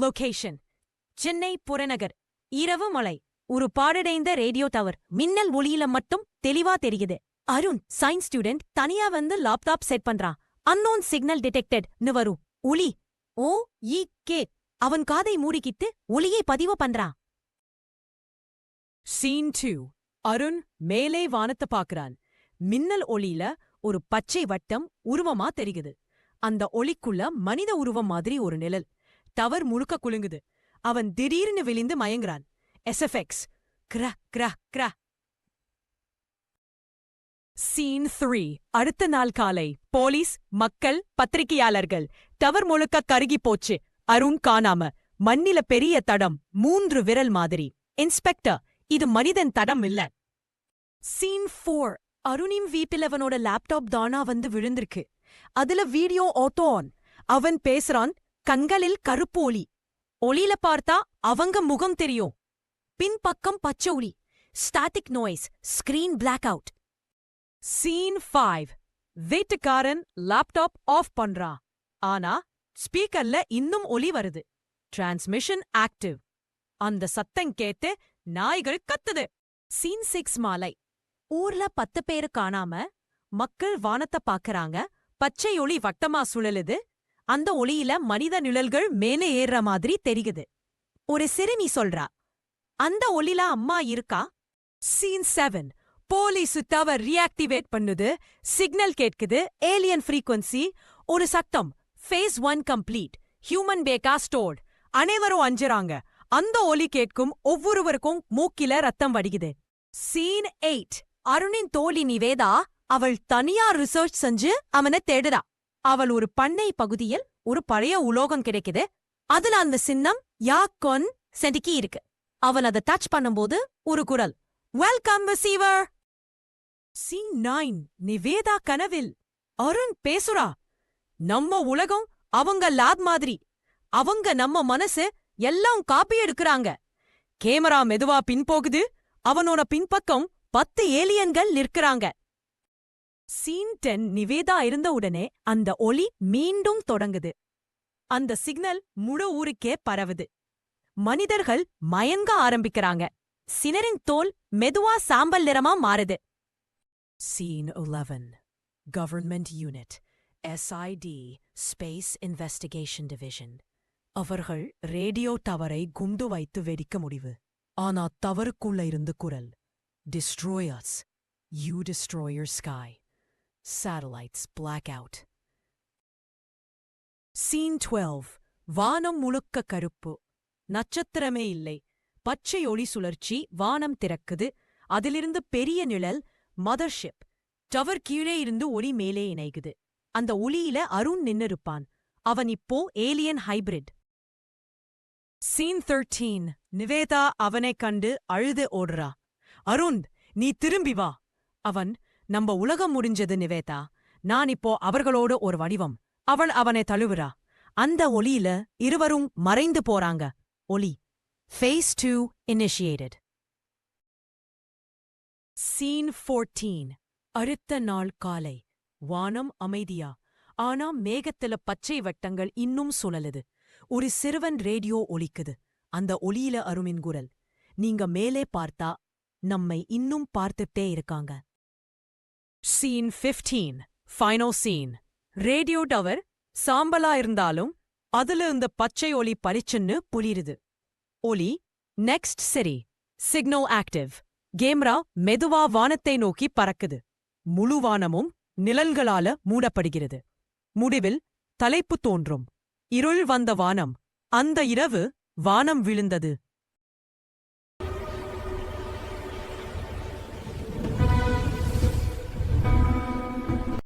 Location Chennai புறநகர். இரவு மலை. ஒரு பாழடைந்த ரேடியோ டவர். மின்னல் ஒளியில மட்டும் தெளிவா தெரியுது. அருண் சயின்ஸ் ஸ்டூடெண்ட் தனியா வந்து லேப்டாப் செட் பண்றான். அன்னோன் சிக்னல் டிடெக்டட்னு வரும். ஒளி ஓ ஈ கே. அவன் காதை மூடிக்கிட்டு ஒளியை பதிவு பண்றான். சீன் 2. அருண் மேலே வானத்தை பாக்குறான். மின்னல் ஒளியில ஒரு பச்சை வட்டம் உருவமா தெரியுது. அந்த ஒளிக்குள்ள மனித உருவம் மாதிரி ஒரு நிழல். டவர் முழுக்க குலுங்குது. அவன் திடீர்னு விழுந்து மயங்குறான். எஸ்எஃப்எக்ஸ். கிர கிர கிர. சீன் 3. அடுத்த நாள் காலை. போலீஸ், மக்கள், பத்திரிகையாளர்கள். டவர் முழுக்க கருகி போச்சு. அருண் காணாம. மண்ணில பெரிய தடம், 3 விரல் மாதிரி. இன்ஸ்பெக்டர், இது மனிதன் தடம் இல்ல. சீன் 4. அருணின் வீட்டில் அவனோட லேப்டாப் தானா வந்து விழுந்திருக்கு. அதுல வீடியோ ஆட்டோ ஆன். அவன் பேசுறான். கண்களில் கருப்பு ஒளி. ஒளியில பார்த்தா அவங்க முகம் தெரியும். பின்பக்கம் பச்சை ஒளி. Static noise. Screen black out. Scene 5. வீட்டுக்காரன் லேப்டாப் ஆஃப் பண்றான். ஆனா ஸ்பீக்கர்ல இன்னும் ஒலி வருது. Transmission active. அந்த சத்தம் கேட்டு நாய்கள் கத்துது. சீன் 6 மாலை. ஊர்ல 10 பேரு காணாம. மக்கள் வானத்தை பாக்கறாங்க. பச்சை ஒளி வட்டமா சுழலுது. அந்த ஒளியில மனித நிழல்கள் மேலே ஏறுற மாதிரி தெரியுது. ஒரு சிறுமி சொல்றா, அந்த ஒளில அம்மா இருக்கா? சீன் 7. போலீஸ் டவர் ரீஆக்டிவேட் பண்ணுது. சிக்னல் கேட்குது. Alien frequency. ஒரு சத்தம். Phase 1 complete. ஹியூமன் பேக்கா ஸ்டோர்ட். அனைவரும் அஞ்சுறாங்க. அந்த ஒலி கேட்கும் ஒவ்வொருவருக்கும் மூக்கில ரத்தம் வடிக்குது. சீன் 8. அருணின் தோழி நிவேதா. அவள் தனியா ரிசர்ச் செஞ்சு அவனை தேடுறா. அவள் ஒரு பண்ணை பகுதியில் ஒரு பழைய உலோகம் கிடைக்குது. அதுல அந்த சின்னம் யா கொன் செதுக்கி இருக்கு. அவள் அதை டச் பண்ணும்போது ஒரு குரல், வெல்கம் ரிசீவர். சீன் 9. நிவேதா கனவில். அருண் பேசுறா. நம்ம உலகம் அவங்க லேப் மாதிரி. அவங்க நம்ம மனசு எல்லாம் காப்பி எடுக்கறாங்க. கேமரா மெதுவா பின்போகுது. அவனோட பின்பக்கம் 10 ஏலியன்கள் நிற்கிறாங்க. சீன் 10. நிவேதா இருந்த உடனே அந்த ஒளி மீண்டும் தொடங்குது. அந்த சிக்னல் முழு ஊருக்கே பரவுது. மனிதர்கள் மயங்க ஆரம்பிக்கிறாங்க. சிலரின் தோல் மெதுவா சாம்பல் நிறமா மாறுது. Scene 11. Government unit. SID space investigation division. அவர்கள் ரேடியோ டவரை குண்டு வைத்து வெடிக்க முடிவு. ஆனா தவறுக்குள்ள இருந்து குரல், destroyers. You destroy your sky. Satellites black out. Scene 12. வானம் முழுக்க கருப்பு. நட்சத்திரமே இல்லை. பச்சை ஒளி சுழற்சி. வானம் திறக்குது. அதிலிருந்து பெரிய நிழல். மதர்ஷிப். டவர் கீழே இருந்து ஒளி மேலே இணைகுது. அந்த ஒளியில அருண் நின்னிருப்பான். அவன் இப்போ ஏலியன் ஹைபிரிட். சீன் 13. நிவேதா அவனைக் கண்டு அழுது ஓடுறா. அருண், நீ திரும்பி வா. அவன், நம்ம உலகம் முடிஞ்சது நிவேதா. நான் இப்போ அவர்களோட ஒரு வடிவம். அவள் அவனை தழுவுறா. அந்த ஒளியில இருவரும் மறைந்து போறாங்க. ஒளி. Phase 2 initiated. சீன் 14. அடுத்த நாள் காலை. வானம் அமைதியா. ஆனா மேகத்துல பச்சை வட்டங்கள் இன்னும் சுழலுது. ஒரு சிறுவன் ரேடியோ ஒலிக்குது. அந்த ஒளியில அருணின் குரல், நீங்க மேலே பார்த்தா நம்மை இன்னும் பார்த்துட்டே இருக்காங்க. Scene 15. Final scene. Radio tower சாம்பலா இருந்தாலும் அதுல இந்த பச்சை ஒளி பளிச்சுன்னு புளிருது. ஒலி. நெக்ஸ்ட் சரி. Signal active. கேமரா மெதுவா வானத்தை நோக்கி பறக்குது. முழு வானமும் நிழல்களால மூடப்படுகிறது. முடிவில் தலைப்பு தோன்றும். இருள் வந்த வானம். அந்த இரவு வானம் விழுந்தது.